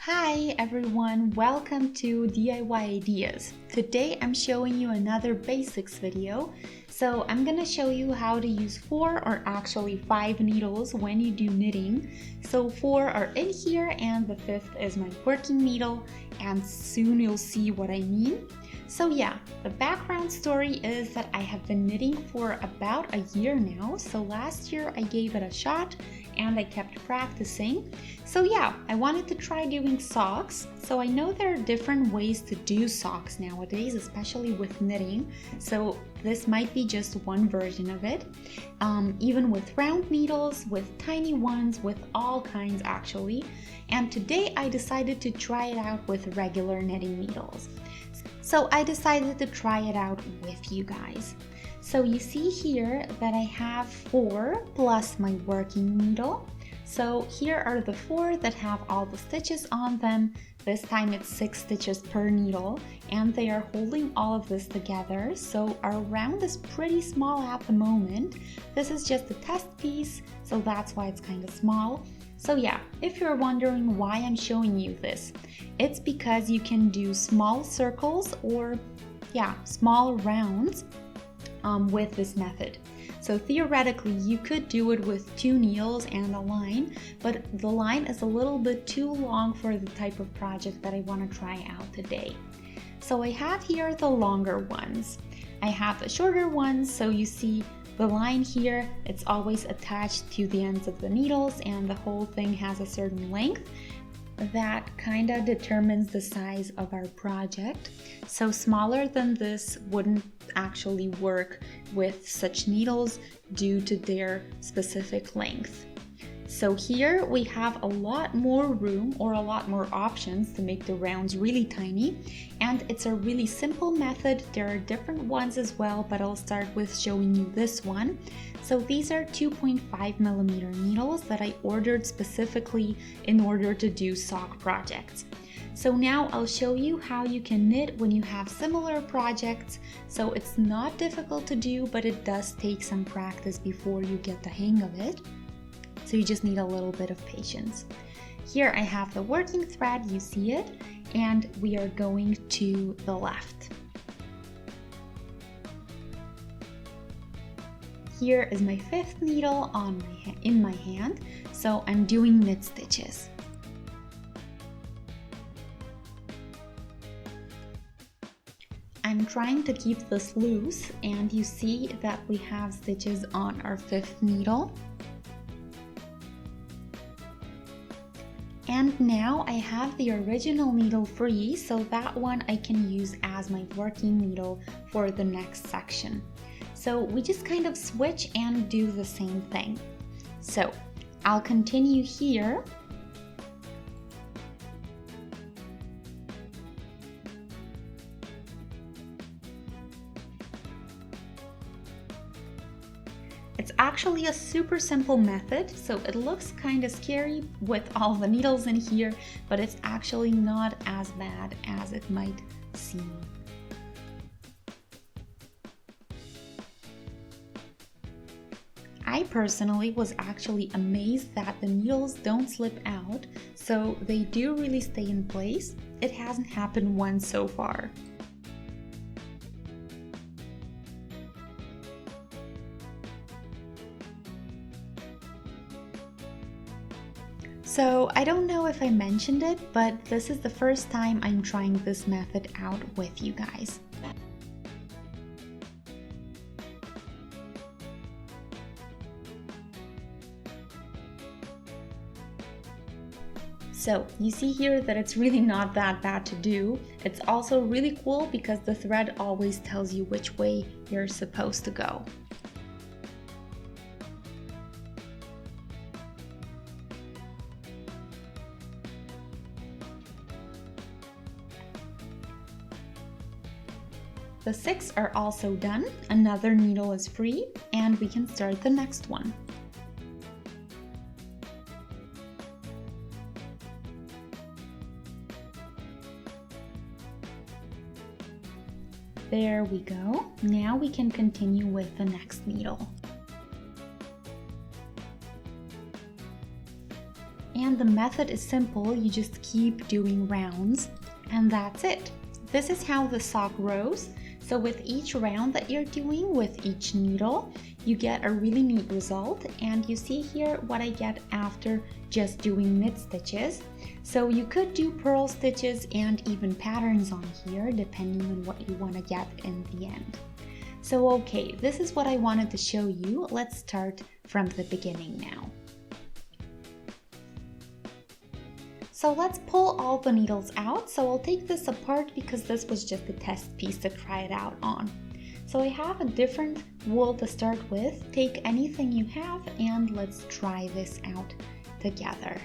Hi everyone, welcome to DIY Ideas. Today I'm showing you another basics video. So I'm gonna show you how to use 4 or actually 5 needles when you do knitting. So 4 are in here and the 5th is my working needle, and soon you'll see what I mean. So yeah, the background story is that I have been knitting for about a year now. So last year I gave it a shot and I kept practicing. So yeah, I wanted to try doing socks. So I know there are different ways to do socks nowadays, especially with knitting. So this might be just one version of it. Even with round needles, with tiny ones, with all kinds actually. And today I decided to try it out with regular knitting needles. So I decided to try it out with you guys. So you see here that I have 4 plus my working needle. So here are the 4 that have all the stitches on them. This time it's 6 stitches per needle and they are holding all of this together. So our round is pretty small at the moment. This is just a test piece, so that's why it's kind of small. So yeah, if you're wondering why I'm showing you this, it's because you can do small circles or small rounds with this method. So theoretically you could do it with 2 needles and a line, but the line is a little bit too long for the type of project that I want to try out today. So I have here the longer ones. I have the shorter ones, so you see the line here, it's always attached to the ends of the needles and the whole thing has a certain length. That kind of determines the size of our project. So smaller than this wouldn't actually work with such needles due to their specific length. So here we have a lot more room or a lot more options to make the rounds really tiny, and it's a really simple method. There are different ones as well, but I'll start with showing you this one. So these are 2.5mm needles that I ordered specifically in order to do sock projects. So now I'll show you how you can knit when you have similar projects. So it's not difficult to do, but it does take some practice before you get the hang of it. So you just need a little bit of patience. Here I have the working thread, you see it, and we are going to the left. Here is my 5th needle in my hand, so I'm doing knit stitches. I'm trying to keep this loose, and you see that we have stitches on our 5th needle. And now I have the original needle free, so that one I can use as my working needle for the next section. So we just kind of switch and do the same thing. So I'll continue here. It's actually a super simple method, so it looks kind of scary with all the needles in here, but it's actually not as bad as it might seem. I personally was actually amazed that the needles don't slip out, so they do really stay in place. It hasn't happened once so far. So I don't know if I mentioned it, but this is the first time I'm trying this method out with you guys. So you see here that it's really not that bad to do. It's also really cool because the thread always tells you which way you're supposed to go. The 6 are also done, another needle is free, and we can start the next one. There we go. Now we can continue with the next needle. And And the method is simple, you just keep doing rounds and that's it. This is how the sock grows. So with each round that you're doing with each needle, you get a really neat result, and you see here what I get after just doing knit stitches. So you could do purl stitches and even patterns on here depending on what you want to get in the end. So okay, this is what I wanted to show you. Let's start from the beginning now. So let's pull all the needles out. So I'll take this apart because this was just a test piece to try it out on. So I have a different wool to start with. Take anything you have and let's try this out together.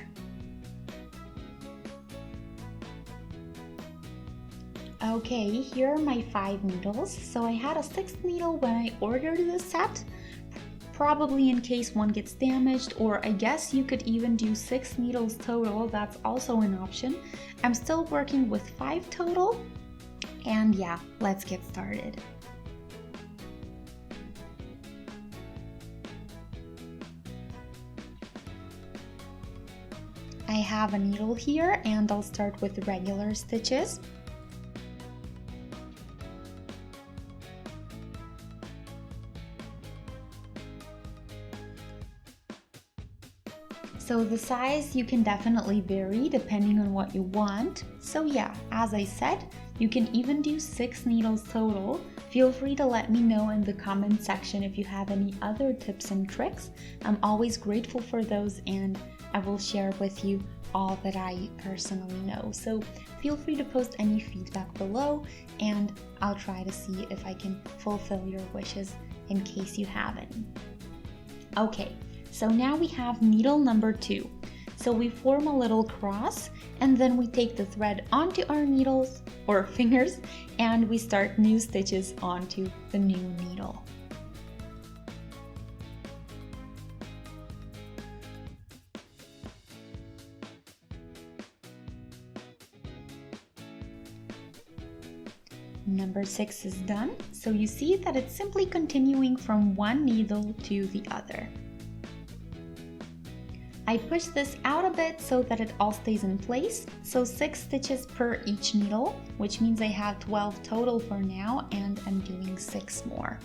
Okay, here are my 5 needles. So I had a 6th needle when I ordered this set, probably in case one gets damaged, or I guess you could even do 6 needles total, that's also an option. I'm still working with 5 total, and yeah, let's get started. I have a needle here and I'll start with regular stitches. So the size you can definitely vary depending on what you want. So yeah, as I said, you can even do 6 needles total. Feel free to let me know in the comment section if you have any other tips and tricks. I'm always grateful for those and I will share with you all that I personally know. So feel free to post any feedback below and I'll try to see if I can fulfill your wishes in case you have any. Okay. So now we have needle number 2. So we form a little cross and then we take the thread onto our needles or fingers and we start new stitches onto the new needle. Number 6 is done. So you see that it's simply continuing from one needle to the other. I push this out a bit so that it all stays in place, so 6 stitches per each needle, which means I have 12 total for now and I'm doing 6 more.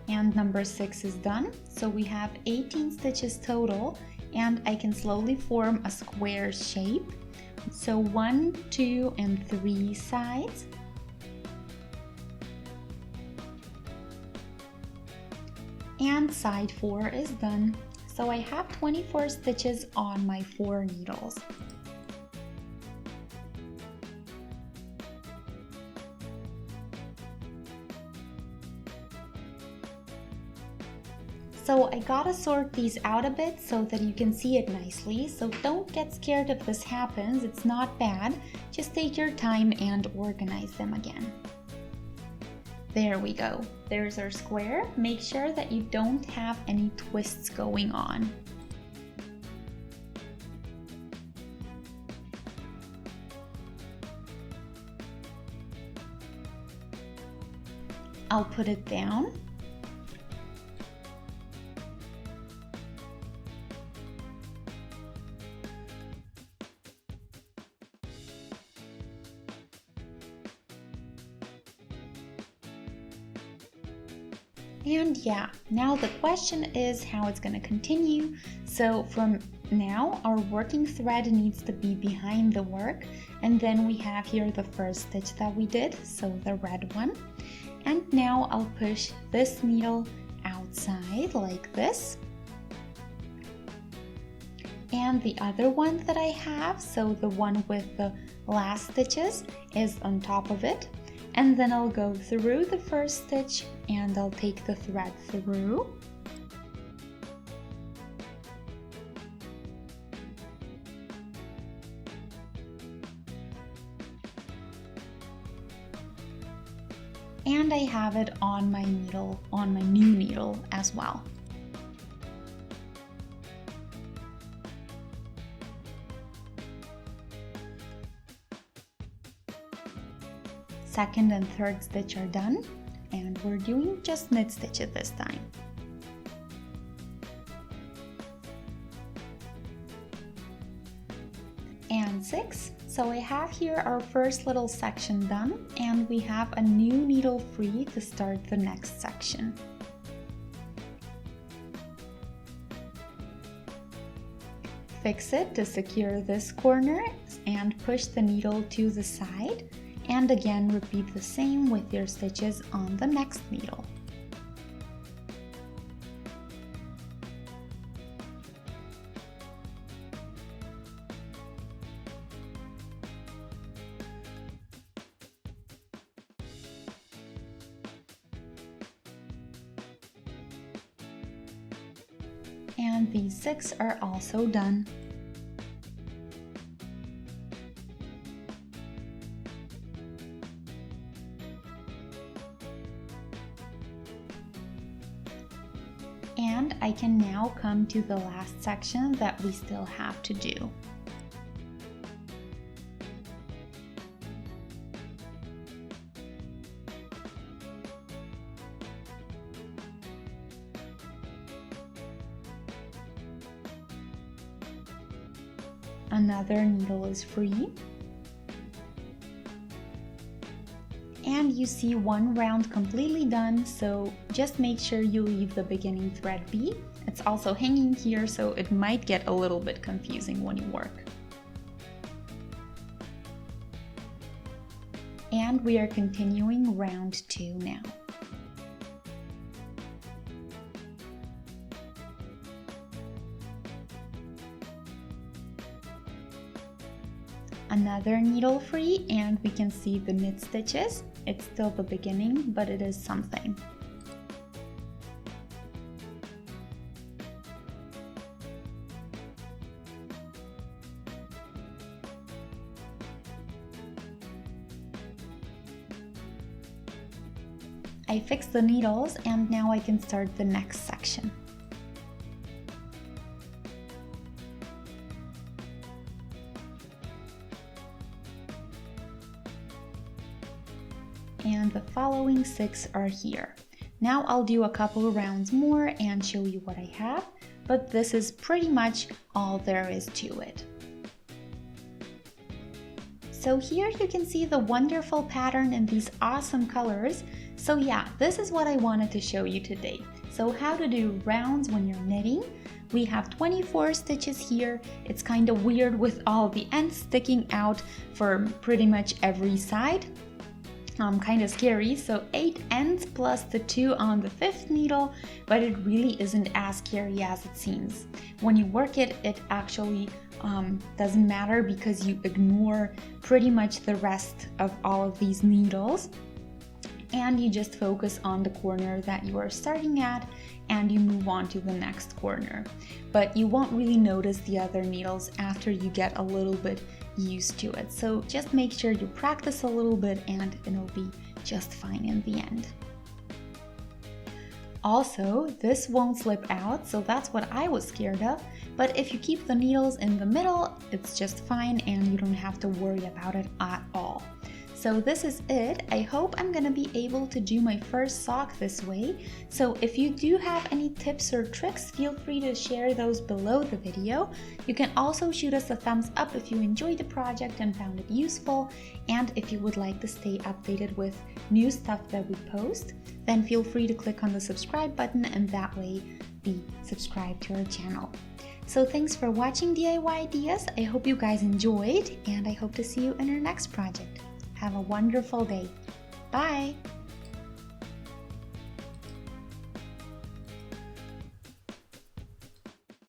And number 6 is done, so we have 18 stitches total. And I can slowly form a square shape. So 1, 2, and 3 sides. And side 4 is done. So I have 24 stitches on my 4 needles. So I gotta sort these out a bit so that you can see it nicely. So don't get scared if this happens, it's not bad. Just take your time and organize them again. There we go. There's our square. Make sure that you don't have any twists going on. I'll put it down. And yeah, now the question is how it's going to continue. So from now, our working thread needs to be behind the work. And then we have here the first stitch that we did, so the red one. And now I'll push this needle outside like this. And the other one that I have, so the one with the last stitches, is on top of it. And then I'll go through the first stitch and I'll take the thread through. And I have it on my needle, on my new needle as well. second and third stitch are done, and we're doing just knit stitches this time. And 6. So I have here our first little section done, and we have a new needle free to start the next section. Fix it to secure this corner and push the needle to the side, and again repeat the same with your stitches on the next needle. And these 6 are also done. And I can now come to the last section that we still have to do. Another needle is free. And you see one round completely done, so just make sure you leave the beginning thread be. It's also hanging here, so it might get a little bit confusing when you work. And we are continuing round 2 now. Another needle free, and we can see the knit stitches. It's still the beginning, but it is something. I fixed the needles, and now I can start the next section. And the following 6 are here. Now I'll do a couple of rounds more and show you what I have, but this is pretty much all there is to it. So here you can see the wonderful pattern in these awesome colors. So yeah, this is what I wanted to show you today. So how to do rounds when you're knitting. We have 24 stitches here. It's kind of weird with all the ends sticking out for pretty much every side. Kind of scary, so 8 ends plus the 2 on the 5th needle, but it really isn't as scary as it seems. When you work it, it actually doesn't matter because you ignore pretty much the rest of all of these needles, and you just focus on the corner that you are starting at and you move on to the next corner. But you won't really notice the other needles after you get a little bit used to it. So just make sure you practice a little bit and it'll be just fine in the end. Also, this won't slip out, so that's what I was scared of. But if you keep the needles in the middle, it's just fine and you don't have to worry about it at all. So this is it. I hope I'm gonna be able to do my first sock this way. So if you do have any tips or tricks, feel free to share those below the video. You can also shoot us a thumbs up if you enjoyed the project and found it useful. And if you would like to stay updated with new stuff that we post, then feel free to click on the subscribe button and that way be subscribed to our channel. So thanks for watching DIY Ideas. I hope you guys enjoyed and I hope to see you in our next project. Have a wonderful day. Bye!